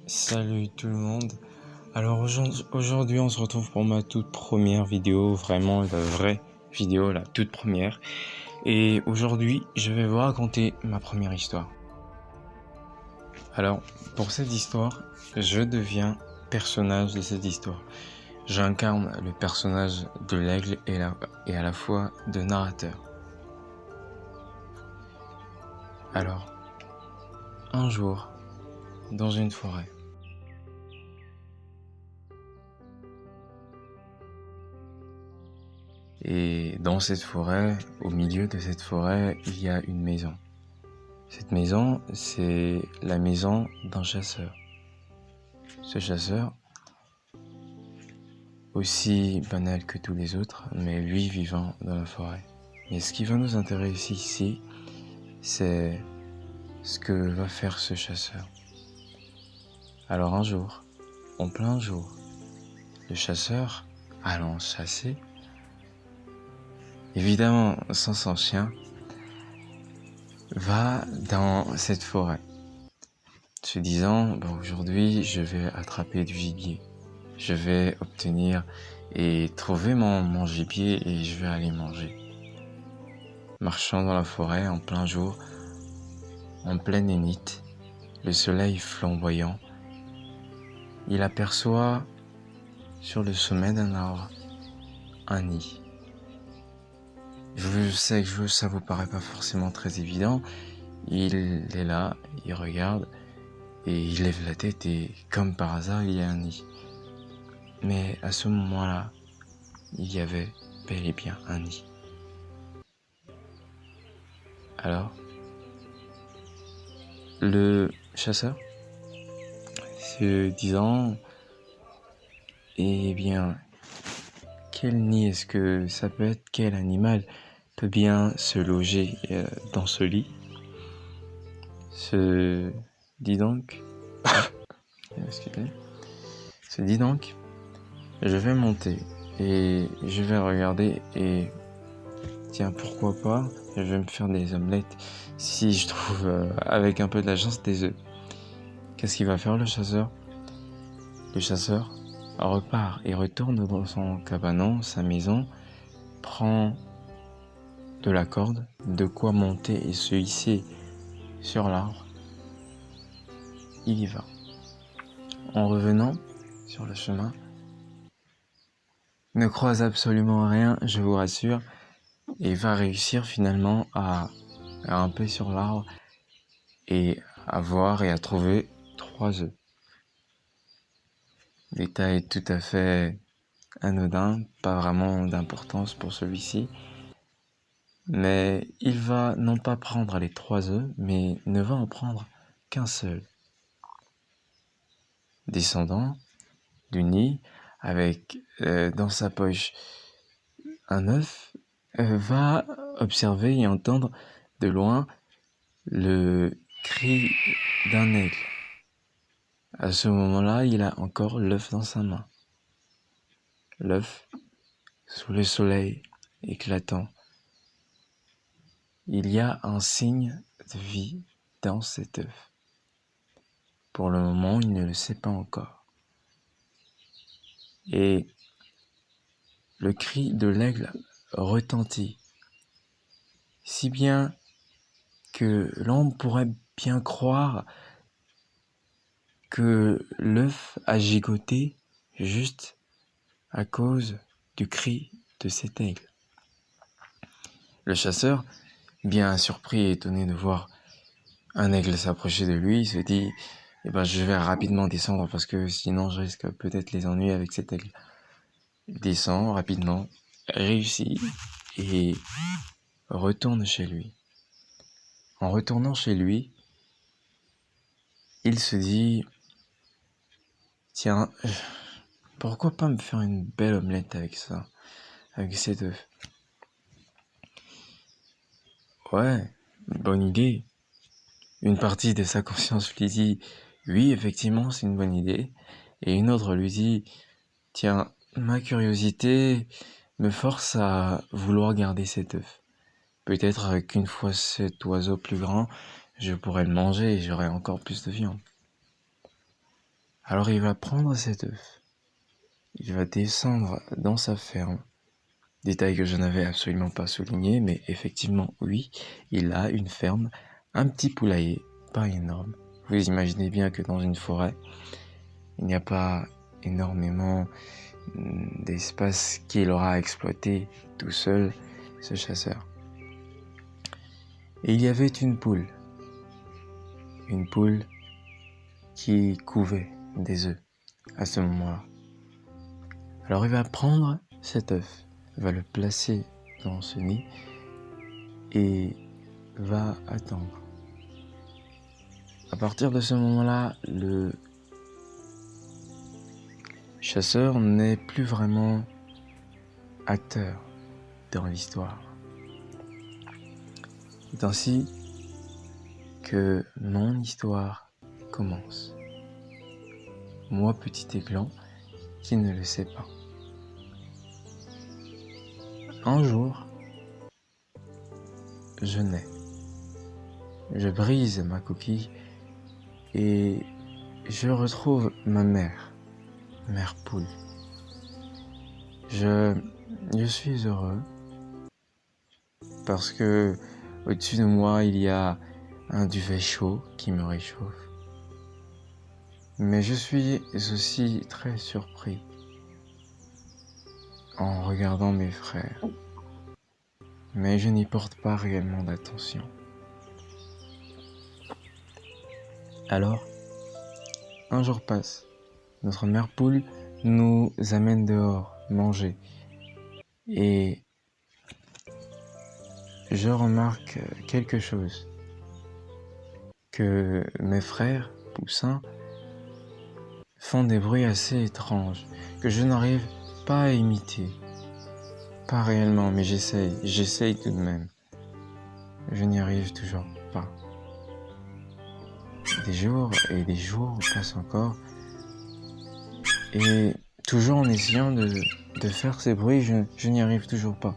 Salut tout le monde. Alors aujourd'hui on se retrouve pour ma toute première vidéo, vraiment la vraie vidéo, la toute première. Et aujourd'hui je vais vous raconter ma première histoire. Alors pour cette histoire, je deviens personnage de cette histoire. J'incarne le personnage de l'aigle et à la fois de narrateur. Alors, un jour, dans une forêt, et dans cette forêt, au milieu de cette forêt, il y a une maison. Cette maison, c'est la maison d'un chasseur. Ce chasseur, aussi banal que tous les autres, mais lui vivant dans la forêt. Et ce qui va nous intéresser ici, c'est ce que va faire ce chasseur. Alors un jour, en plein jour, le chasseur, allant chasser, évidemment sans son chien, va dans cette forêt, se disant, bon, aujourd'hui je vais attraper du gibier, je vais obtenir et trouver mon gibier et je vais aller manger. Marchant dans la forêt en plein jour, en pleine zénith, le soleil flamboyant, il aperçoit sur le sommet d'un arbre un nid. Je sais que ça vous paraît pas forcément très évident. Il est là, il regarde et il lève la tête et comme par hasard il y a un nid. Mais à ce moment-là, il y avait bel et bien un nid. Alors, le chasseur, se disant, eh bien, quel nid est-ce que ça peut être? Quel animal peut bien se loger dans ce lit? Se dit donc, je vais monter et je vais regarder et tiens, pourquoi pas, je vais me faire des omelettes si je trouve avec un peu de la chance des œufs. Qu'est-ce qu'il va faire le chasseur? Le chasseur repart et retourne dans son cabanon, sa maison, prend de la corde, de quoi monter et se hisser sur l'arbre. Il y va. En revenant sur le chemin, ne croise absolument rien, je vous rassure, et va réussir finalement à grimper sur l'arbre et à voir et à trouver 3 œufs. Détail tout à fait anodin, pas vraiment d'importance pour celui-ci, mais il va non pas prendre les 3 œufs, mais ne va en prendre qu'un seul. Descendant du nid, avec dans sa poche un œuf, va observer et entendre de loin le cri d'un aigle. À ce moment-là, il a encore l'œuf dans sa main. L'œuf, sous le soleil éclatant, il y a un signe de vie dans cet œuf. Pour le moment, il ne le sait pas encore. Et le cri de l'aigle retentit, si bien que l'on pourrait bien croire que l'œuf a gigoté juste à cause du cri de cet aigle. Le chasseur, bien surpris et étonné de voir un aigle s'approcher de lui, se dit « je vais rapidement descendre parce que sinon je risque peut-être les ennuis avec cet aigle. » Il descend rapidement, réussit et retourne chez lui. En retournant chez lui, il se dit « Tiens, pourquoi pas me faire une belle omelette avec ça, avec cet œuf ?» Ouais, bonne idée. Une partie de sa conscience lui dit « Oui, effectivement, c'est une bonne idée. » Et une autre lui dit « Tiens, ma curiosité me force à vouloir garder cet œuf. Peut-être qu'une fois cet oiseau plus grand, je pourrais le manger et j'aurai encore plus de viande. » Alors il va prendre cet œuf, il va descendre dans sa ferme, détail que je n'avais absolument pas souligné, mais effectivement oui, il a une ferme, un petit poulailler, pas énorme. Vous imaginez bien que dans une forêt, il n'y a pas énormément d'espace qu'il aura à exploiter tout seul, ce chasseur. Et il y avait une poule qui couvait des œufs à ce moment-là. Alors il va prendre cet œuf, va le placer dans ce nid et va attendre. À partir de ce moment-là, le chasseur n'est plus vraiment acteur dans l'histoire. C'est ainsi que mon histoire commence. Moi, petit éclan, qui ne le sait pas. Un jour, je nais. Je brise ma coquille et je retrouve ma mère poule. Je suis heureux parce que au-dessus de moi, il y a un duvet chaud qui me réchauffe. Mais je suis aussi très surpris en regardant mes frères. Mais je n'y porte pas réellement d'attention. Alors, un jour passe. Notre mère poule nous amène dehors manger. Et je remarque quelque chose. Que mes frères poussins font des bruits assez étranges que je n'arrive pas à imiter. Pas réellement, mais j'essaye tout de même. Je n'y arrive toujours pas. Des jours et des jours passent encore. Et toujours en essayant de faire ces bruits, je n'y arrive toujours pas.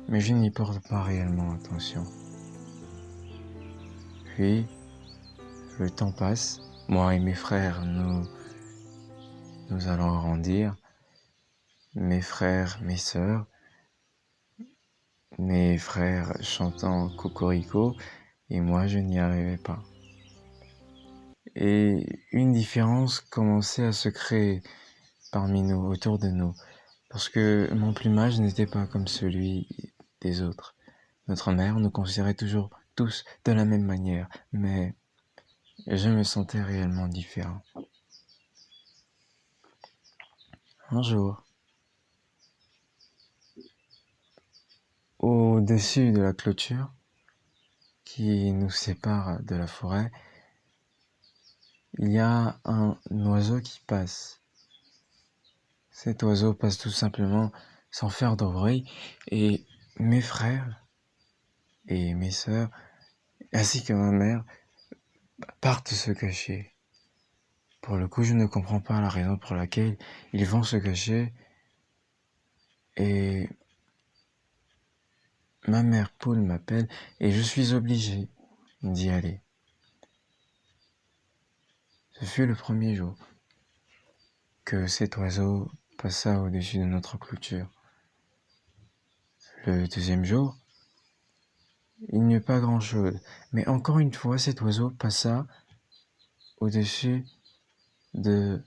Mais je n'y porte pas réellement attention. Puis, le temps passe. Moi et mes frères, nous allons grandir. Mes frères, mes sœurs, mes frères chantant Cocorico, et moi je n'y arrivais pas. Et une différence commençait à se créer parmi nous, autour de nous, parce que mon plumage n'était pas comme celui des autres. Notre mère nous considérait toujours tous de la même manière, mais je me sentais réellement différent. Un jour, au-dessus de la clôture qui nous sépare de la forêt, il y a un oiseau qui passe. Cet oiseau passe tout simplement sans faire de bruit et mes frères et mes sœurs, ainsi que ma mère, partent se cacher. Pour le coup, je ne comprends pas la raison pour laquelle ils vont se cacher et ma mère poule m'appelle et je suis obligé d'y aller. Ce fut le premier jour que cet oiseau passa au-dessus de notre clôture. Le deuxième jour, il n'y eut pas grand-chose, mais encore une fois, cet oiseau passa au-dessus de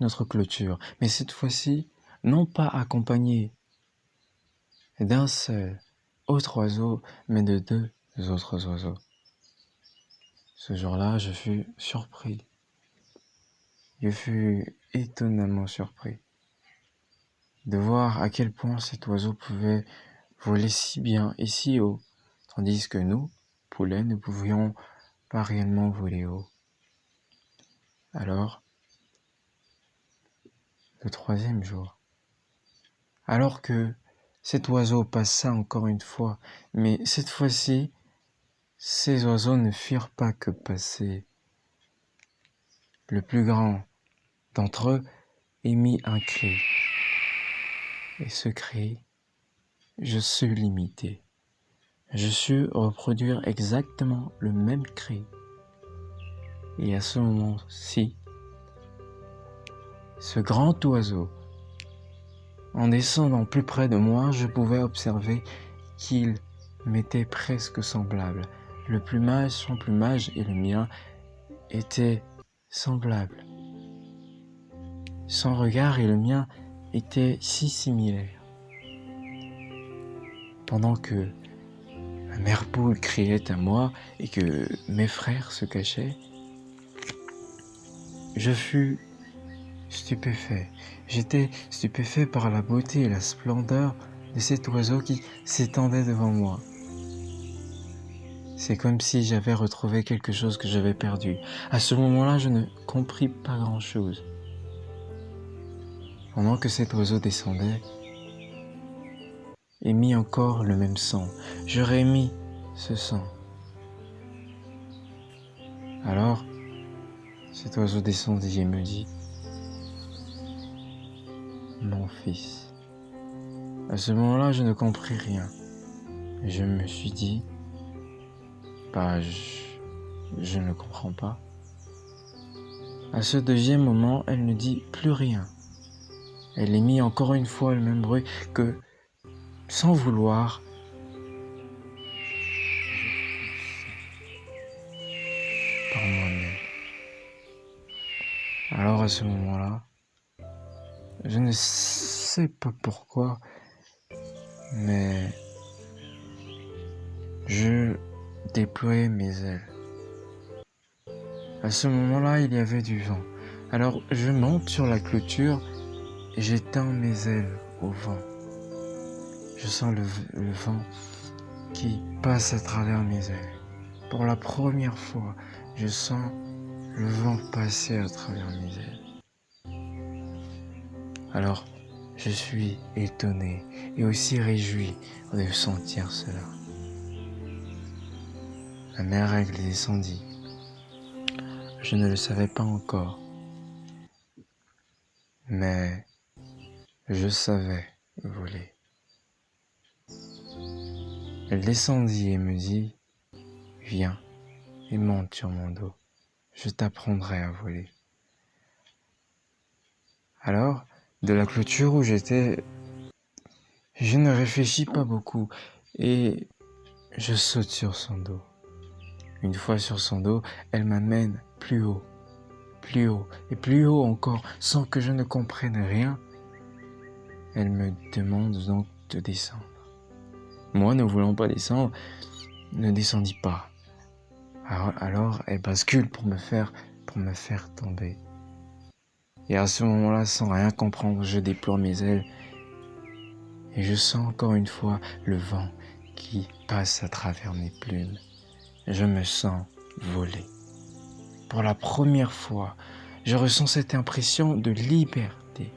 notre clôture, mais cette fois-ci, non pas accompagné d'un seul autre oiseau, mais de deux autres oiseaux. Ce jour-là, je fus surpris. Je fus étonnamment surpris de voir à quel point cet oiseau pouvait voler si bien et si haut, tandis que nous, poulets, ne pouvions pas réellement voler haut. Alors, le troisième jour, alors que cet oiseau passa encore une fois, mais cette fois-ci, ces oiseaux ne firent pas que passer. Le plus grand d'entre eux émit un cri. Et ce cri, je sus l'imiter. Je sus reproduire exactement le même cri. Et à ce moment-ci, ce grand oiseau. En descendant plus près de moi, je pouvais observer qu'il m'était presque semblable. Le plumage, son plumage et le mien étaient semblables. Son regard et le mien étaient si similaires. Pendant que ma mère poule criait à moi et que mes frères se cachaient, je fus stupéfait. J'étais stupéfait par la beauté et la splendeur de cet oiseau qui s'étendait devant moi. C'est comme si j'avais retrouvé quelque chose que j'avais perdu. À ce moment-là, je ne compris pas grand-chose. Pendant que cet oiseau descendait, et mit encore le même sang, j'aurais mis ce sang. Alors, cet oiseau descendit et me dit: mon fils. À ce moment-là, je ne compris rien. Je me suis dit, je ne comprends pas. À ce deuxième moment, elle ne dit plus rien. Elle émit encore une fois le même bruit que, sans vouloir, par moi-même. Alors à ce moment-là, je ne sais pas pourquoi, mais je déployais mes ailes. À ce moment-là, il y avait du vent. Alors je monte sur la clôture et j'étends mes ailes au vent. Je sens le vent qui passe à travers mes ailes. Pour la première fois, je sens le vent passer à travers mes ailes. Alors, je suis étonné et aussi réjoui de sentir cela. La mère aigle descendit. Je ne le savais pas encore, mais je savais voler. Elle descendit et me dit: viens et monte sur mon dos, je t'apprendrai à voler. Alors, de la clôture où j'étais, je ne réfléchis pas beaucoup et je saute sur son dos. Une fois sur son dos, elle m'amène plus haut et plus haut encore, sans que je ne comprenne rien. Elle me demande donc de descendre. Moi, ne voulant pas descendre, ne descendis pas. Alors, elle bascule pour me faire tomber. Et à ce moment-là, sans rien comprendre, je déploie mes ailes et je sens encore une fois le vent qui passe à travers mes plumes. Je me sens voler. Pour la première fois, je ressens cette impression de liberté.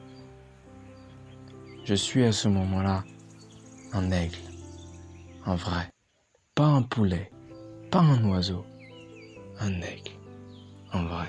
Je suis à ce moment-là un aigle, un vrai, pas un poulet, pas un oiseau, un aigle, un vrai.